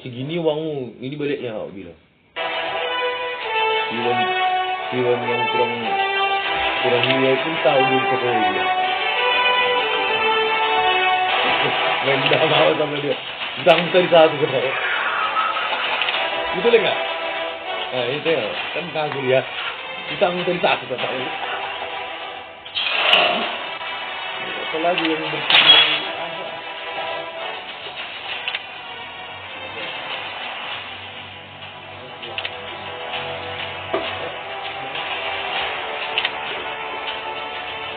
segini uangmu, ini baliknya kau bilang. Iwan yang kurang nilai pun tahu dia pokoknya dia. Main dah mau sama dia. Bang tadi satu kena. Betul enggak? Nah itu ya, kan kagum ya. Kita tadi satu kata. Apa lagi yang bersih?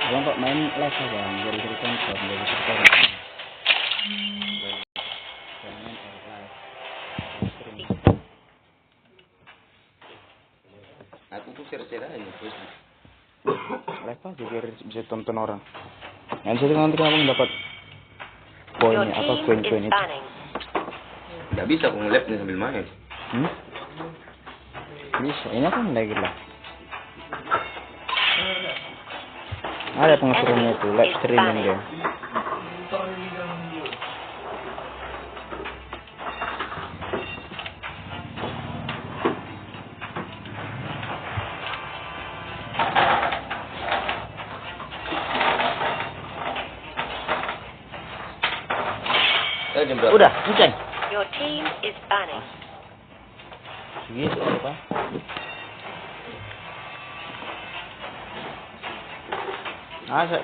Kalau kok main live bang, dari konsol, dari server. Aku tuh share-share aja terus. Live aja biar bisa tonton orang. Yang situ nanti kamu dapat poinnya apa poin-poin itu. Nggak bisa aku nge-live nih sambil main. Bisa, ini kan lagi lah. Ada pengaturannya itu, live streaming dia. Udah, Ucai. Your team is banning. Segitu apa?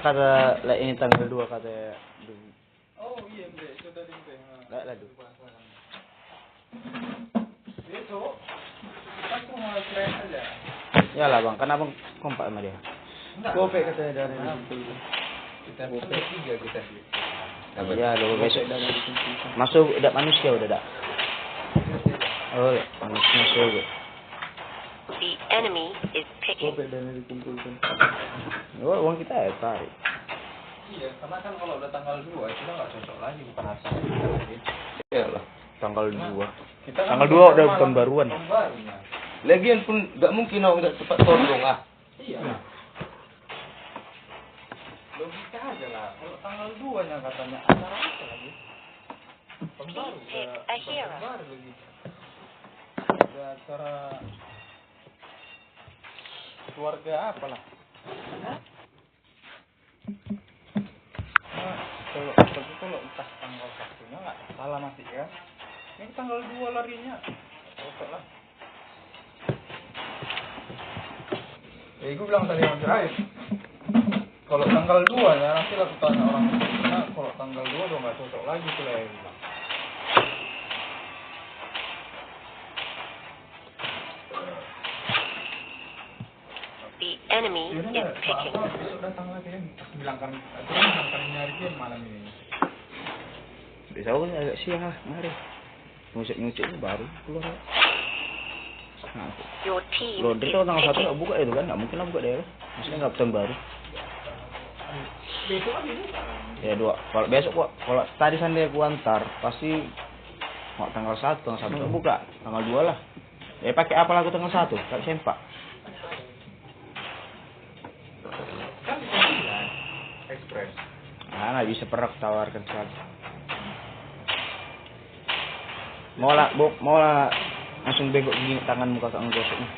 Kata ini tanggal 2 kata. Oh iya, sudah dimbe. Lah ladu. Besok aku mau keren aja. Ya lah bang, kan abang kompak sama dia. Gope katanya dari Kita bope 3 kita. Iya, lo besok masuk udah manusia udah dak. Oh, manusia udah. The enemy is picking. gope dan dikumpulkan. Oh, uang kita ya tarik. Iya, karena kan kalau udah tanggal 2 itu nggak cocok lagi, bukan asal. Ya lah. Tanggal 2. Kita kan Tanggal 2 udah bukan baruan. Barunya. Lagian pun nggak mungkin aku nggak cepat tolong ah. Iya. Logika aja lah. Kalau tanggal 2-nya katanya acara apa lagi? Pembaru Pick a hero. Pembaru lagi. Ada acara keluarga apalah. Nah, kalau entah tanggal 1-nya nggak salah masih ya. Ini tanggal 2 larinya. Cocok lah. Ya, gue bilang tadi yang terakhir. Kalau tanggal 2 ya nanti lah tanya orang. Nah, kalau tanggal 2 udah nggak cocok lagi tuh lah. The enemy is picking. Besok datang lagi kan. Bilangkan nyari dia malam ini. Besok agak siang lah, mari. Nyucuk baru keluar. Nah, Your team laundry is itu tanggal 1 picking. nggak buka itu kan, nggak mungkin lah buka daerah. Maksudnya nggak pesan baru. Besok lagi buka. Ya 2. Kalau besok kok, kalau tadi sandi aku antar, pasti mau tanggal 1 nggak buka, tanggal 2 lah. Ya pakai apa lagu tanggal 1? Tak sempak. Kan bisa bilang ekspres. Nah, nggak bisa perak tawarkan sekali. Mau lah langsung bengkok gini tangan muka kau gosoknya.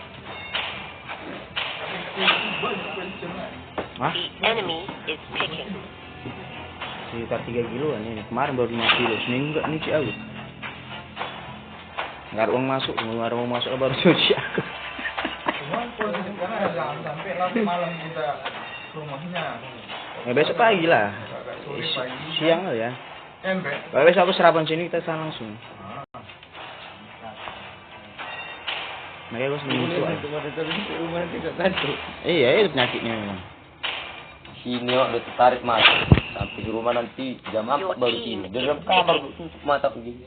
Hah? The enemy is picking. Sekitar 3 kiloan ini. Kemarin baru 5 kilo. Seminggu enggak nyuci aku. Nggak ada uang masuk. Nggak ada uang masuk baru nyuci aku. Cuma posisi karena jangan sampai nanti malam kita ke rumahnya. Ya besok pagi lah. Agak sore pagi. Siang lah ya. Embe. Kalau besok aku sarapan sini kita sana langsung. Makanya gue seminggu itu aja. Cuma terus rumah tidak satu. Iya, itu penyakitnya memang. Sini udah tertarik masuk sampai di rumah nanti jam 4 baru tidur. Di dalam kamar tutup mata begini.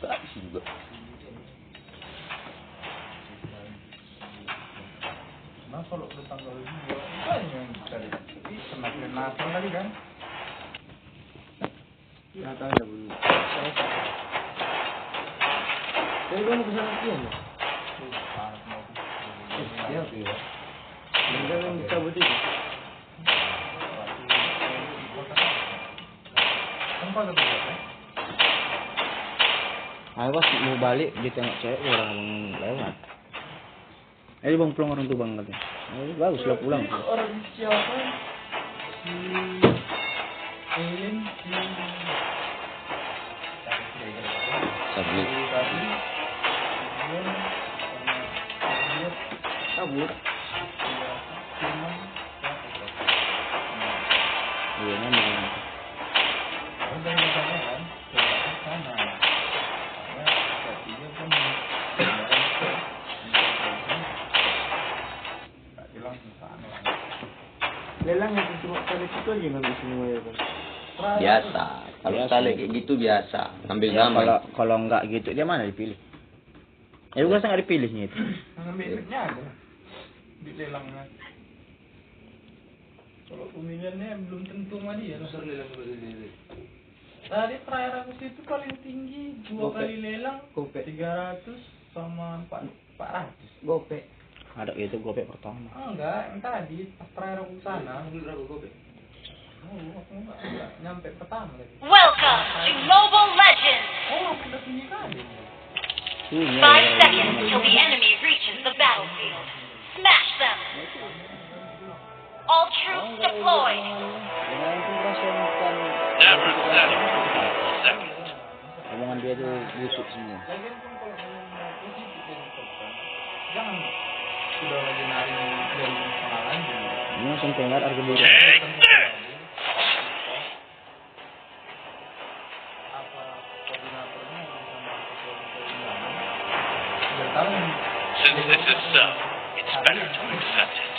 Gak bisa juga. Nah kalau udah tanggal 2 banyak yang cari. Semakin Natal lagi kan. Natal ada belum. Tapi kamu kesana latihan ya? Siap ya. Jangan cabut itu. Tempat apa ya? Aku pas mau balik ditengok cewek orang abang lewat. Ayo bang pulang orang tuh bang katanya. Ayo bagus lah pulang. Orang siapa? Si Ellen, si Sabit. tadi. Kabur. Iya memang. Udah katanya kan, ke sana. Ya, artinya kan nggak bilang ke sana. Lelang itu cuma kali itu aja ngambil semua ya kan. Biasa. Kalau Biasa. tali kayak gitu biasa. Ngambil Ya, gambar. kalau enggak gitu dia mana dipilih? Ya gua sangat dipilihnya itu. Ngambil duitnya ada. Di lelangnya. Kalau pemilihannya belum tentu sama dia. Tadi terakhir aku situ paling tinggi 2 kali lelang Gope. 300 sama 400. Gope. Ada itu gope pertama. Enggak, yang tadi pas terakhir aku sana. Oh, aku enggak nyampe pertama tadi. Welcome to Mobile Legends! Oh, aku udah tinggi kali. 5 seconds till the enemy reaches the battlefield. Smash them! All troops deployed! Never settle for 1 second. Omongan dia tuh busuk semua. Lagian kan kalau mau positif jadi token, jangan sudah lagi nari dari kenalan dulu. Ini langsung dengar harga diri. Take this! Apa koordinatornya sama ketua undangan sudah tahu. Since this is so, it's better to accept it.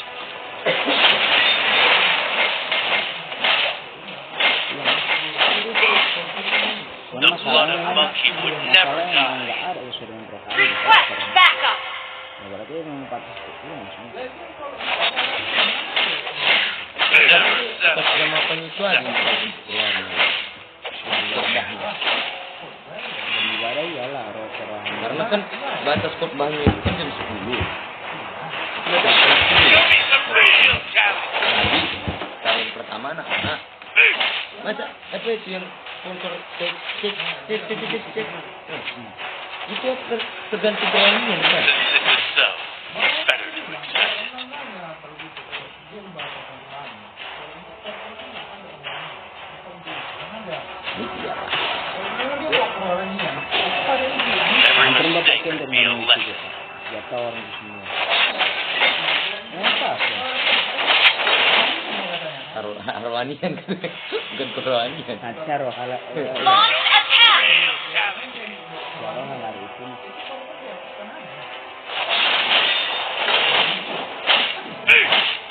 The blood of monkey would never die. Enggak ada unsur yang berkali. Request backup! Ya berarti memang patut pulang semua. Never settle Sama for 1 penyesuaian. second. Dan ibadah iyalah rokeran. Karena kan batas khotbahnya itu kan jam 10. Show me some real talent. Tadi tahun pertama anak-anak. Masa apa itu yang sponsor cek. Itu tergantung beraninya kan. Since this is so, it's better to accept it. Iya. Every Antar bapak mistake kan could be a dari lesson. ya tahu orang itu semua. Apa sih? Rohanian kan. Bukan kerohanian. Acar kalau Launch attack! Real talent. orang hari itu.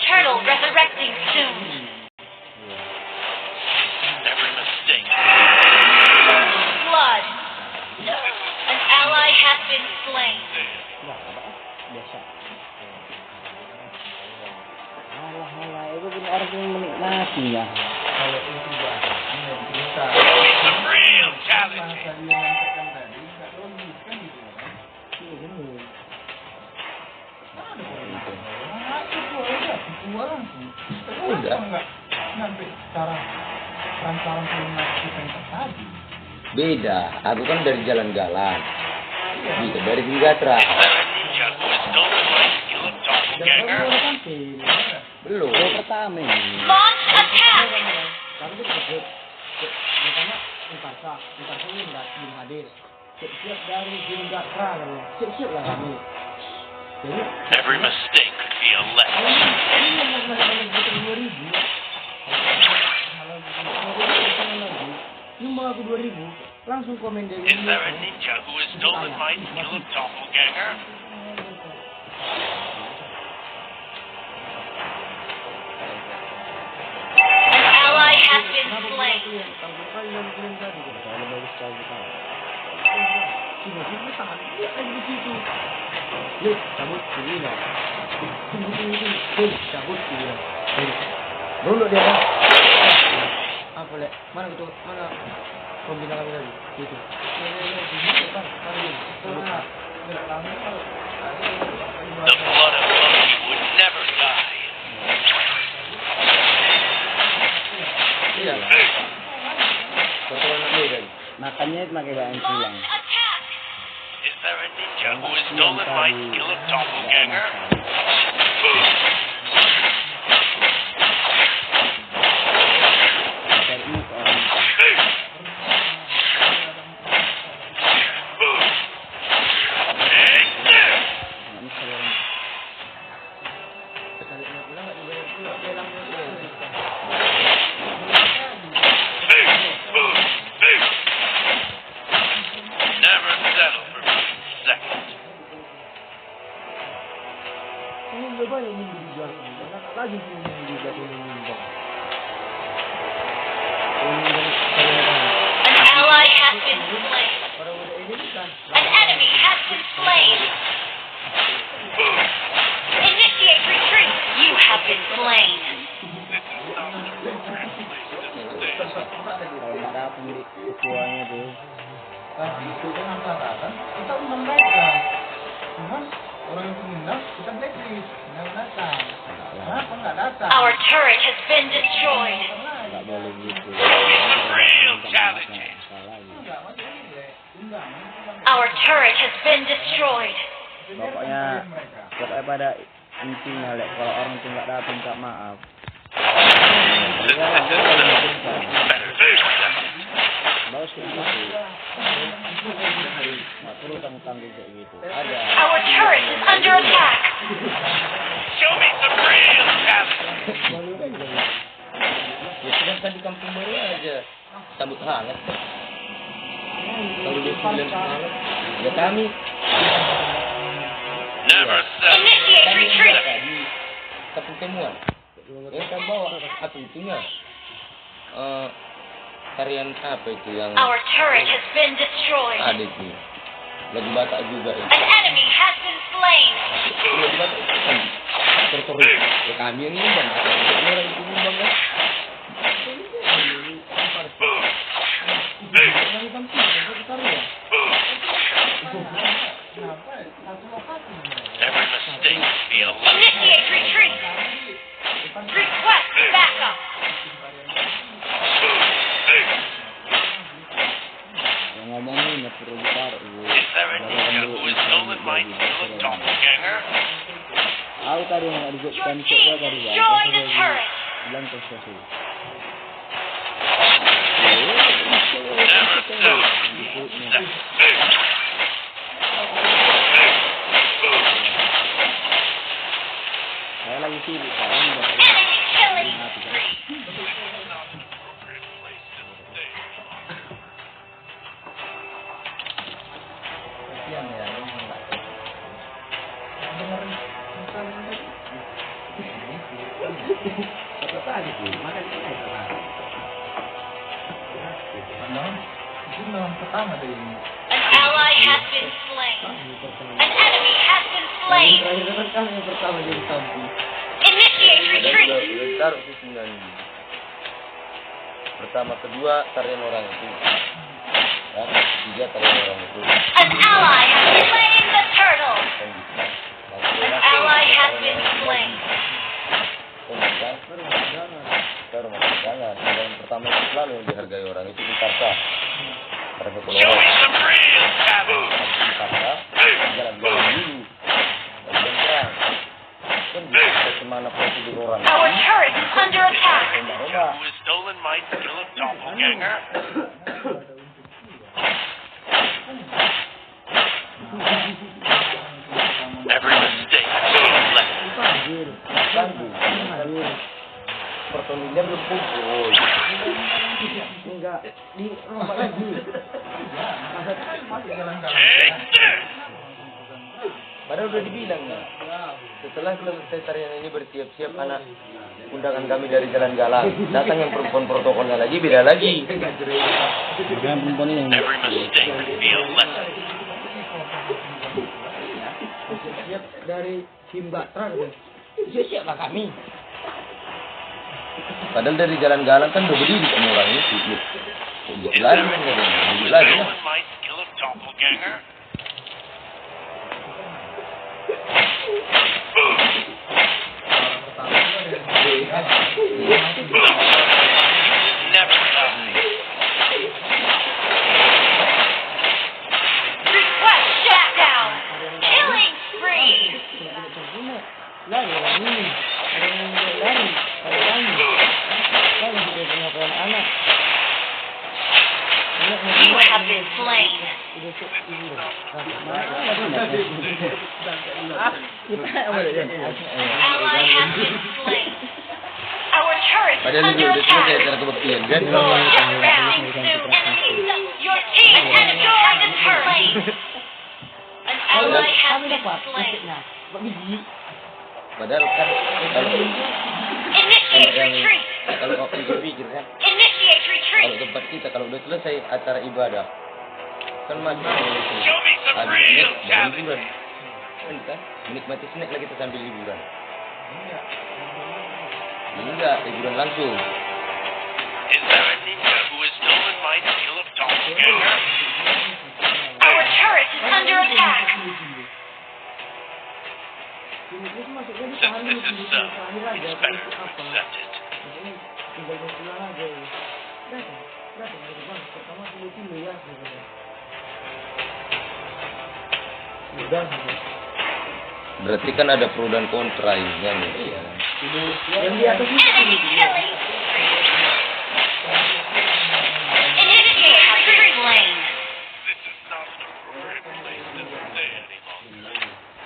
Turtle resurrecting soon! Every mistake. Blood! An ally has been slain. Enggak apa biasa. Alah, itu punya orang yang menikmatinya. Kalau itu bahasanya bisa. Show me some real talent. Bahasa dia mengatakan tadi nggak logis kan gitu kan? Iya benar. Tua langsung. Udah. Enggak sampai secara perancaran lunak kita yang tadi. Beda. Aku kan dari jalan-jalan. Iya. Gitu, dari Singgatra. Is there a ninja who has stolen my skill of doppelganger? Belum. Yang pertama ini. Launch attack! Kami itu sebut makanya Intarsa ini belum hadir. Siap dari Jinggatra kan. Siap lah kami. Jadi Every mistake could be a lesson. ini yang mau 2000. Ini mau aku 2000. Langsung komen dia. Is there a ninja who has stolen my skill of doppelganger? An ally has been slain. Yuk, cabut sini lah. Cabut sini lah. Dulu dia kan. Apa lek? Mana itu? Mana pembina kami tadi? Itu. The blood of monkey would never die. Iya. Keturunan beda. Makannya pakai bahan silang. Launch attack! there a ninja who has stolen my skill of doppelganger? Never settle for second. An ally has been slain. An enemy has been slain. Initiate retreat. You have been slain. Kalau nggak ada pemilik ketuanya tuh. Tapi itu kan angkatan, kita undang mereka. Cuman orang yang mengundang kita blacklist, nggak datang. Kenapa nggak datang? Our turret has been destroyed. Nggak boleh gitu. Some real challenges. Enggak, masih ini undang. Our turret has been destroyed. Pokoknya pada intinya lek kalau orang itu nggak datang minta maaf. Bawa sedikit. Nggak perlu tanggung-tanggung kayak gitu. Ada. Our turret is under attack. Show me some real talent. Ya sudah kan di kampung baru aja sambut hangat. Kalau dia sembilan semalam, ya kami Never settle. Initiate retreat. di kampung temuan. Yang kan bawa apa itunya? Tarian apa itu yang Our turret has been destroyed. ada itu? Lagi Batak juga ya. An enemy has been slain. Lagi Batak itu kan tertulis. Ya kami yang nyumbang, orang itu nyumbang kan? Every mistake be a lesson. Initiate retreat. Request backup. Yang ngomongin ya perlu ditaruh. Is there a ninja who has stolen my skill of doppelganger? Aku tadi yang ada gue kan cek Team tadi ya. destroy the turret. Bilang prestasi. Never settle for second. Saya lagi sibuk kan. Enemy killing spree. Kasihan ya, ini enggak. Dengerin Apa tadi tuh? Makan ini sama. Pandang, itu memang pertama dari ini. An ally has been slain. An enemy has been slain. Terakhir kan yang pertama jadi samping. Initiate retreat. Udah taruh sih sembilan. Pertama, kedua tarian orang itu. Ya, tiga tarian orang itu. An ally has slain the turtle. Kan bisa. An ally has been slain. Kita rumah jangan. Yang pertama itu selalu yang dihargai orang itu di Tarsa. Tarsa Show Pulau. me some real talent. Di Tarsa, jalan-jalan dulu. Dan perang. Kan bisa kemana prosedur orang. Our turret is under attack. Rumah-rumah. Who has stolen my skill of doppelganger? Every mistake be a lesson. Tangguh. Personilnya belum kumpul. Enggak di rumah lagi. Masih jalan-jalan. Take this. Padahal udah dibilang ya. Setelah selesai tarian ini bersiap-siap anak undangan kami dari Jalan Galang. Datang yang perempuan protokolnya lagi beda lagi. Yang perempuan ini yang Every mistake be a lesson. siap dari Simbatra gitu. Siap-siaplah kami. Padahal dari Jalan Galang kan udah berdiri sama orang itu. Is Lagi, there a ninja who has lagi. stolen my skill of doppelganger? Never die. Request backup. lari orang ini. Orang yang lari. Pada kami. Kami sudah punya anak. You have been slain. Ally has been slain. Our turret is Padahal under itu udah selesai attack. cara kebuktian kan? Just rounding soon, enemy. Your team has destroyed the turret. An ally has been slain. Padahal kan kalau Initiate retreat. kalau aku pikir kan, Initiate kalau retreat. tempat kita kalau udah selesai acara ibadah kan mati Show me some ada real snack dan challenge. liburan kan menikmati snack lagi kita sambil liburan enggak liburan langsung. Is there a ninja who has stolen my seal of doppelganger? Our turret is under attack. Since this is so, inspection accepted. Berarti kan ada pro dan kontra ini kan. Enemy killing